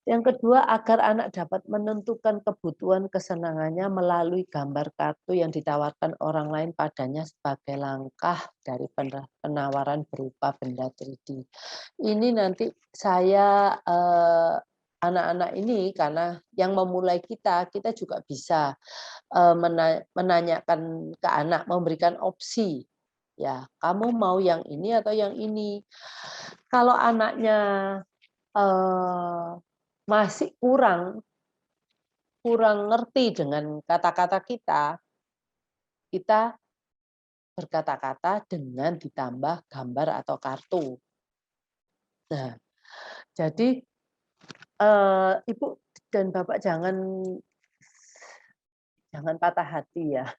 Yang kedua, agar anak dapat menentukan kebutuhan kesenangannya melalui gambar kartu yang ditawarkan orang lain padanya sebagai langkah dari penawaran berupa benda 3D. Ini nanti saya anak-anak ini karena yang memulai kita juga bisa menanyakan ke anak, memberikan opsi. Ya, kamu mau yang ini atau yang ini? Kalau anaknya masih kurang ngerti dengan kata-kata kita, kita berkata-kata dengan ditambah gambar atau kartu. Nah, jadi Ibu dan Bapak jangan patah hati ya.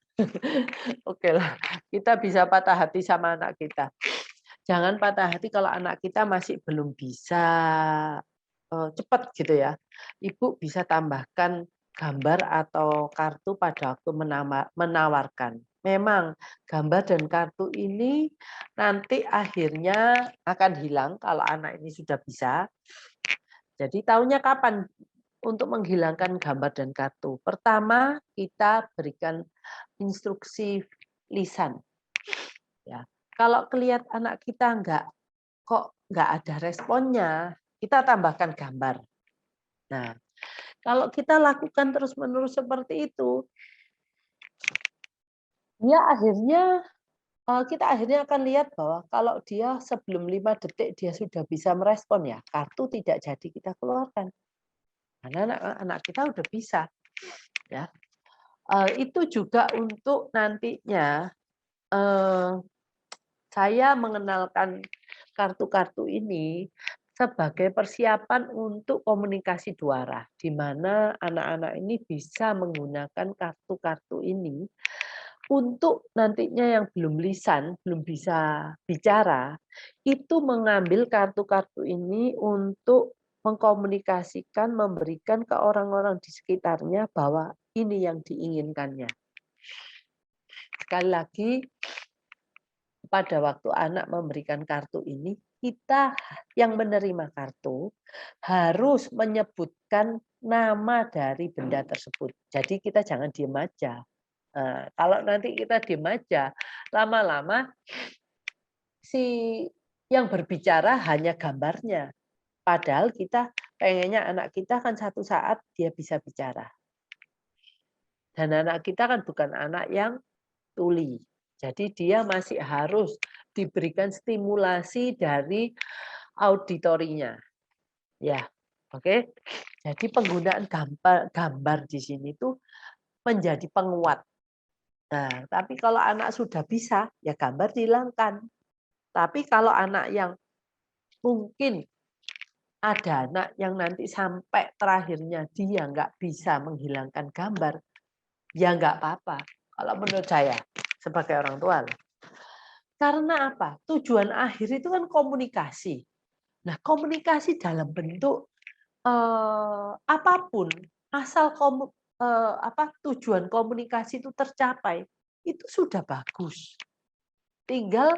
Oke lah, kita bisa patah hati sama anak kita. Jangan patah hati kalau anak kita masih belum bisa cepat gitu ya. Ibu bisa tambahkan gambar atau kartu pada waktu menawarkan. Memang gambar dan kartu ini nanti akhirnya akan hilang kalau anak ini sudah bisa. Jadi tahunya kapan untuk menghilangkan gambar dan kartu? Pertama, kita berikan instruksi lisan. Ya, kalau kelihatan anak kita kok nggak ada responnya, kita tambahkan gambar. Nah, kalau kita lakukan terus-menerus seperti itu, kita akhirnya akan lihat bahwa kalau dia sebelum 5 detik dia sudah bisa merespon ya, kartu tidak jadi kita keluarkan. Karena anak kita udah bisa. Ya. Itu juga untuk nantinya saya mengenalkan kartu-kartu ini sebagai persiapan untuk komunikasi dua arah, di mana anak-anak ini bisa menggunakan kartu-kartu ini untuk nantinya yang belum lisan, belum bisa bicara, itu mengambil kartu-kartu ini untuk mengkomunikasikan, memberikan ke orang-orang di sekitarnya bahwa ini yang diinginkannya. Sekali lagi, pada waktu anak memberikan kartu ini, kita yang menerima kartu harus menyebutkan nama dari benda tersebut. Jadi kita jangan diem aja. Kalau nanti kita diem aja, lama-lama si yang berbicara hanya gambarnya. Padahal kita pengennya anak kita kan satu saat dia bisa bicara. Dan anak kita kan bukan anak yang tuli. Jadi dia masih harus diberikan stimulasi dari auditorinya. Ya, oke. Jadi penggunaan gambar di sini tuh menjadi penguat. Nah, tapi kalau anak sudah bisa, ya gambar dihilangkan. Tapi kalau anak yang mungkin ada anak yang nanti sampai terakhirnya dia nggak bisa menghilangkan gambar, ya nggak apa-apa. Kalau menurut saya sebagai orang tua. Karena apa? Tujuan akhir itu kan komunikasi. Nah, komunikasi dalam bentuk apapun, asal tujuan komunikasi itu tercapai, itu sudah bagus. Tinggal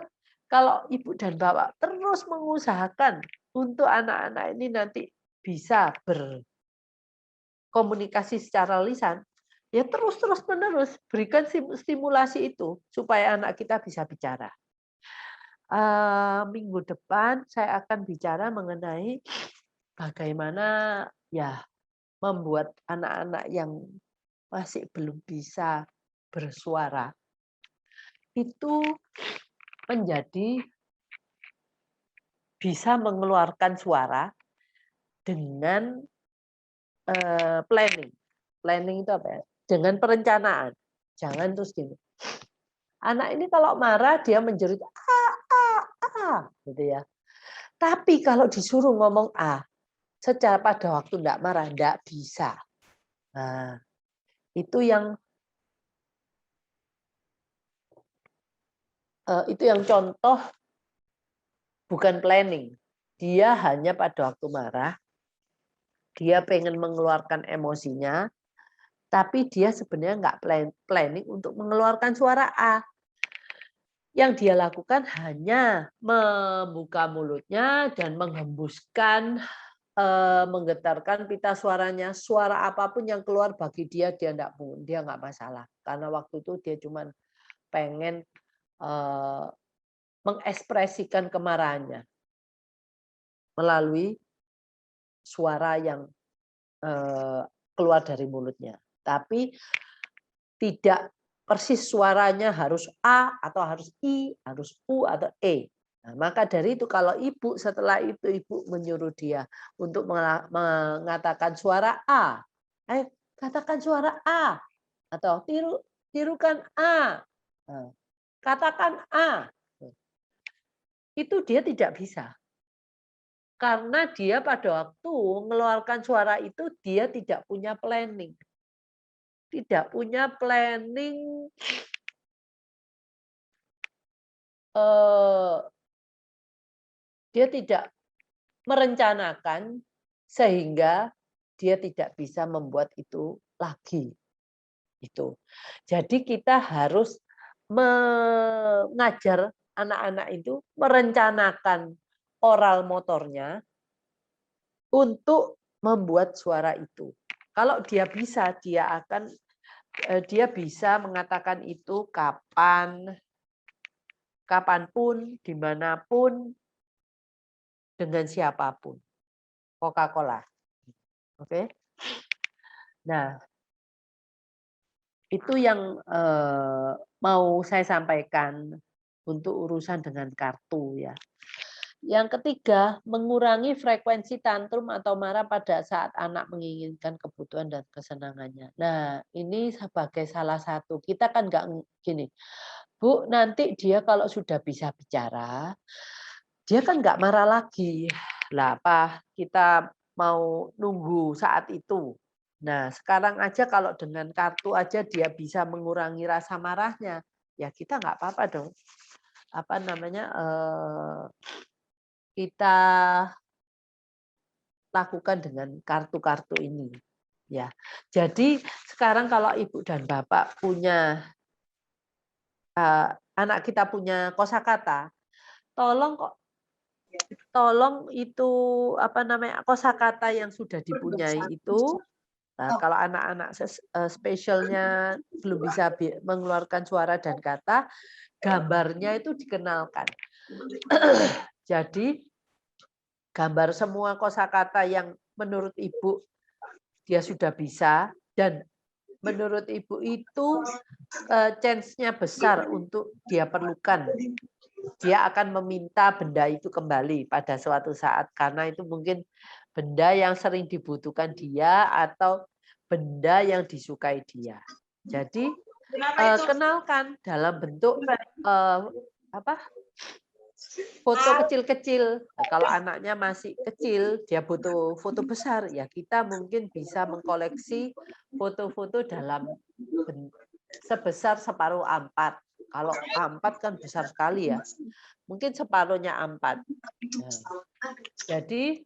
kalau ibu dan bapak terus mengusahakan untuk anak-anak ini nanti bisa berkomunikasi secara lisan, ya terus menerus berikan stimulasi itu supaya anak kita bisa bicara. Minggu depan saya akan bicara mengenai bagaimana ya membuat anak-anak yang masih belum bisa bersuara itu menjadi bisa mengeluarkan suara dengan planning. Planning itu apa ya? Dengan perencanaan. Jangan terus gini. Anak ini kalau marah dia menjerit gitu ya. Tapi kalau disuruh ngomong secara pada waktu enggak marah enggak bisa. Nah, itu yang contoh bukan planning. Dia hanya pada waktu marah, dia pengen mengeluarkan emosinya, tapi dia sebenarnya nggak planning untuk mengeluarkan suara A. Yang dia lakukan hanya membuka mulutnya dan menghembuskan menggetarkan pita suaranya, suara apapun yang keluar bagi dia nggak masalah. Karena waktu itu dia cuman pengen mengekspresikan kemarahannya melalui suara yang keluar dari mulutnya. Tapi tidak persis suaranya harus A atau harus I, harus U atau E. Nah, maka dari itu kalau ibu setelah itu ibu menyuruh dia untuk mengatakan suara A, katakan suara A atau tirukan A, katakan A, itu dia tidak bisa karena dia pada waktu mengeluarkan suara itu dia tidak punya planning, dia tidak merencanakan sehingga dia tidak bisa membuat itu lagi. Itu. Jadi kita harus mengajar anak-anak itu merencanakan oral motornya untuk membuat suara itu. Kalau dia bisa, dia bisa mengatakan itu kapanpun, dimanapun, dengan siapapun. Coca-Cola. Oke. Nah, itu yang mau saya sampaikan untuk urusan dengan kartu ya. Yang ketiga, mengurangi frekuensi tantrum atau marah pada saat anak menginginkan kebutuhan dan kesenangannya. Nah, ini sebagai salah satu. Kita kan nggak gini, Bu, nanti dia kalau sudah bisa bicara, dia kan nggak marah lagi. Lah apa, kita mau nunggu saat itu. Nah, sekarang aja kalau dengan kartu aja dia bisa mengurangi rasa marahnya, ya kita nggak apa-apa dong. Apa namanya, kita lakukan dengan kartu-kartu ini. Ya, jadi sekarang kalau ibu dan bapak punya anak kita punya kosakata, tolong itu apa namanya kosakata yang sudah dipunyai itu. Nah, kalau anak-anak spesialnya belum bisa mengeluarkan suara dan kata, gambarnya itu dikenalkan. Jadi gambar semua kosakata yang menurut ibu dia sudah bisa dan menurut ibu itu chance-nya besar untuk dia perlukan. Dia akan meminta benda itu kembali pada suatu saat karena itu mungkin benda yang sering dibutuhkan dia atau benda yang disukai dia. Jadi kenalkan dalam bentuk apa? Foto kecil-kecil. Kalau anaknya masih kecil, dia butuh foto besar, ya kita mungkin bisa mengkoleksi foto-foto dalam sebesar separuh A4. Kalau A4 kan besar sekali ya. Mungkin separuhnya A4. Nah, jadi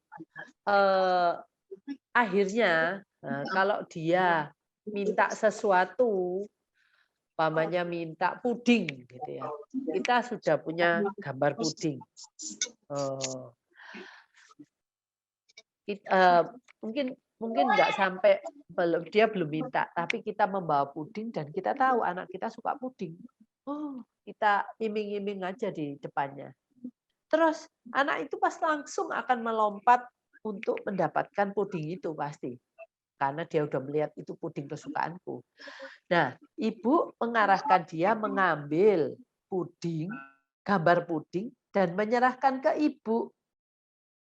akhirnya kalau dia minta sesuatu, umpamanya minta puding gitu ya. Kita sudah punya gambar puding. Mungkin nggak sampai dia belum minta, tapi kita membawa puding dan kita tahu anak kita suka puding. Oh, kita iming-iming aja di depannya. Terus anak itu pas langsung akan melompat untuk mendapatkan puding itu pasti. Karena dia udah melihat itu puding kesukaanku. Nah, ibu mengarahkan dia mengambil puding, gambar puding, dan menyerahkan ke ibu.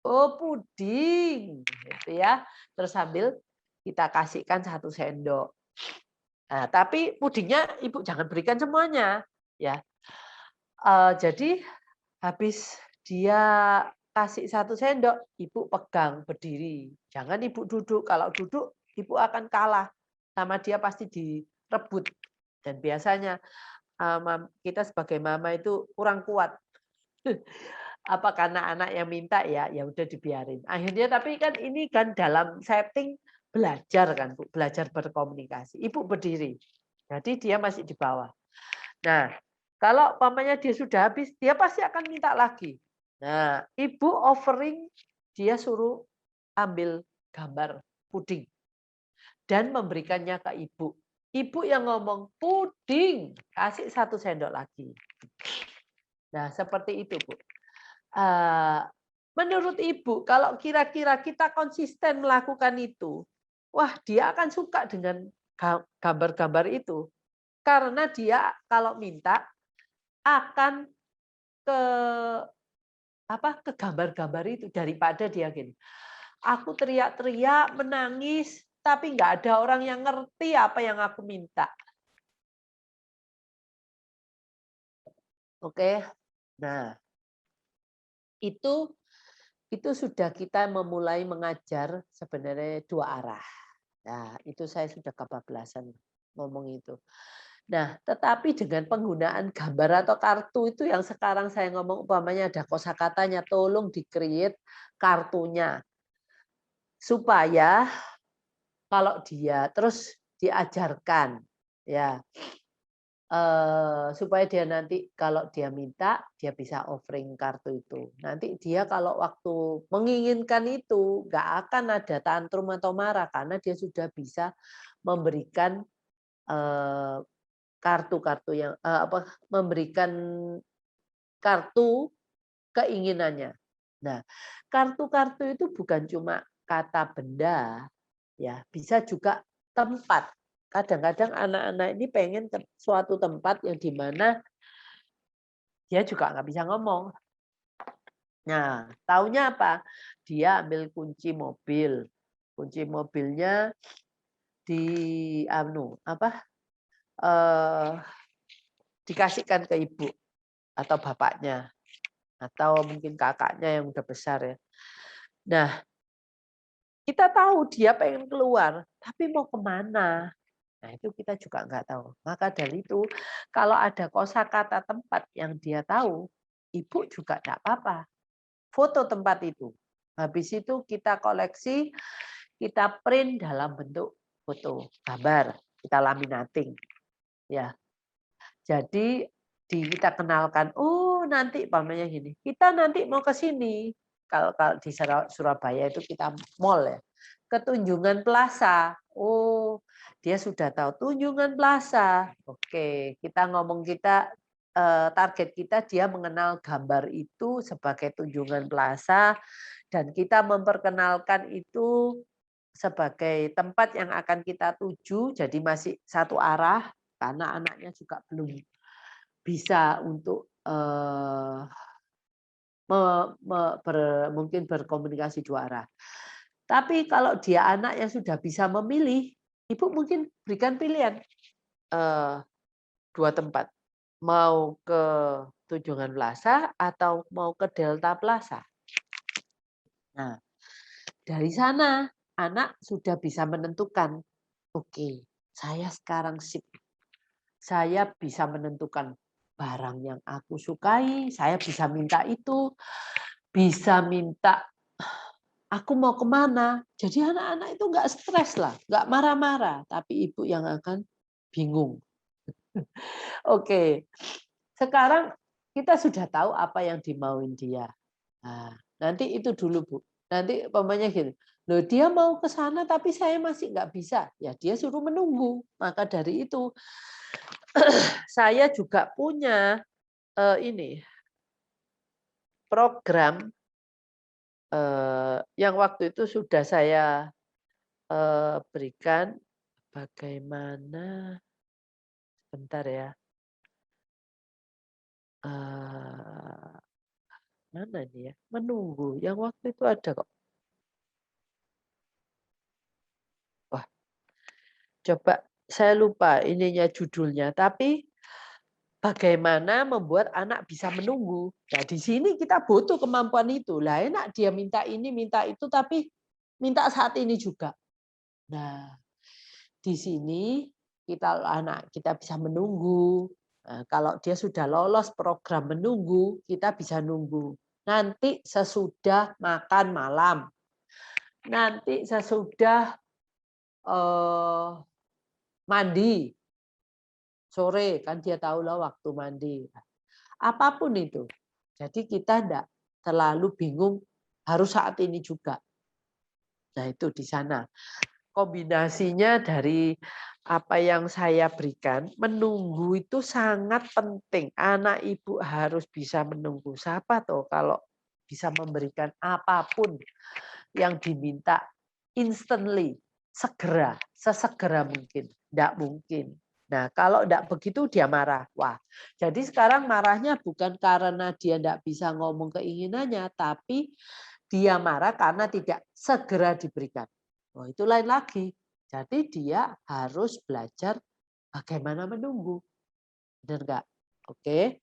Oh, puding, gitu ya. Terus sambil kita kasihkan 1 sendok. Nah, tapi pudingnya ibu jangan berikan semuanya, ya. Jadi habis dia kasih 1 sendok, ibu pegang berdiri. Jangan ibu duduk. Kalau duduk, ibu akan kalah sama dia pasti direbut. Dan biasanya kita sebagai mama itu kurang kuat. Apa karena anak yang minta ya udah dibiarin. Akhirnya tapi kan ini kan dalam setting belajar kan Bu, belajar berkomunikasi. Ibu berdiri. Jadi dia masih di bawah. Nah, kalau pamannya dia sudah habis, dia pasti akan minta lagi. Nah, ibu offering dia suruh ambil gambar puding dan memberikannya ke ibu. Ibu yang ngomong, puding, kasih 1 sendok lagi. Nah, seperti itu, Bu. Menurut Ibu, kalau kira-kira kita konsisten melakukan itu, wah dia akan suka dengan gambar-gambar itu. Karena dia kalau minta akan ke ke gambar-gambar itu daripada dia gini. Aku teriak-teriak, menangis, tapi nggak ada orang yang ngerti apa yang aku minta. Oke. Nah, itu sudah kita memulai mengajar sebenarnya 2 arah. Nah, itu saya sudah kebablasan ngomong itu. Nah, tetapi dengan penggunaan gambar atau kartu itu yang sekarang saya ngomong umpamanya ada kosakatanya, tolong di-create kartunya. Supaya kalau dia terus diajarkan ya supaya dia nanti kalau dia minta, dia bisa offering kartu itu. Nanti dia kalau waktu menginginkan itu, nggak akan ada tantrum atau marah, karena dia sudah bisa memberikan kartu-kartu yang memberikan kartu keinginannya. Nah, kartu-kartu itu bukan cuma kata benda, ya bisa juga tempat. Kadang-kadang anak-anak ini pengen ke suatu tempat yang di mana dia juga nggak bisa ngomong. Nah, taunya apa? Dia ambil kunci mobil. Kunci mobilnya di dikasihkan ke ibu atau bapaknya atau mungkin kakaknya yang udah besar ya. Nah, kita tahu dia pengen keluar, tapi mau kemana? Nah, itu kita juga nggak tahu. Maka dari itu, kalau ada kosakata tempat yang dia tahu, ibu juga nggak apa-apa. Foto tempat itu. Habis itu kita koleksi, kita print dalam bentuk foto, gambar, kita laminating. Ya. Jadi kita kenalkan, oh nanti umpamanya gini, kita nanti mau ke sini. Kalau di Surabaya itu kita mall ya, ke Tunjungan Plaza. Oh, dia sudah tahu Tunjungan Plaza. Oke, kita ngomong target kita dia mengenal gambar itu sebagai Tunjungan Plaza dan kita memperkenalkan itu sebagai tempat yang akan kita tuju, jadi masih satu arah karena anaknya juga belum bisa untuk mungkin berkomunikasi 2 arah. Tapi kalau dia anak yang sudah bisa memilih, ibu mungkin berikan pilihan 2 tempat, mau ke Tunjungan Plaza atau mau ke Delta Plaza. Nah, dari sana anak sudah bisa menentukan, oke, saya sekarang sip. Saya bisa menentukan barang yang aku sukai, saya bisa minta itu, bisa minta aku mau kemana. Jadi anak-anak itu nggak stres lah, nggak marah-marah, tapi ibu yang akan bingung. Oke, sekarang kita sudah tahu apa yang dimauin dia. Nah, nanti itu dulu Bu. Nanti umpamanya gini, loh dia mau ke sana tapi saya masih nggak bisa. Ya dia suruh menunggu. Maka dari itu saya juga punya ini program yang waktu itu sudah saya berikan bagaimana sebentar ya, mana ini ya, menunggu yang waktu itu ada kok. Wah, coba saya lupa ininya judulnya, tapi bagaimana membuat anak bisa menunggu. Nah, di sini kita butuh kemampuan itu. Lah enak dia minta ini, minta itu, tapi minta saat ini juga. Nah, di sini anak kita bisa menunggu. Nah, kalau dia sudah lolos program menunggu, kita bisa nunggu. Nanti sesudah makan malam, nanti sesudah mandi sore, kan dia tahu lah waktu mandi. Apapun itu. Jadi kita tidak terlalu bingung harus saat ini juga. Nah, itu di sana. Kombinasinya dari apa yang saya berikan, menunggu itu sangat penting. Anak ibu harus bisa menunggu. Siapa tuh kalau bisa memberikan apapun yang diminta instantly, segera, sesegera mungkin. Tidak mungkin. Nah, kalau tidak begitu dia marah. Wah, jadi sekarang marahnya bukan karena dia tidak bisa ngomong keinginannya, tapi dia marah karena tidak segera diberikan. Oh, itu lain lagi. Jadi dia harus belajar bagaimana menunggu. Benar nggak? Oke.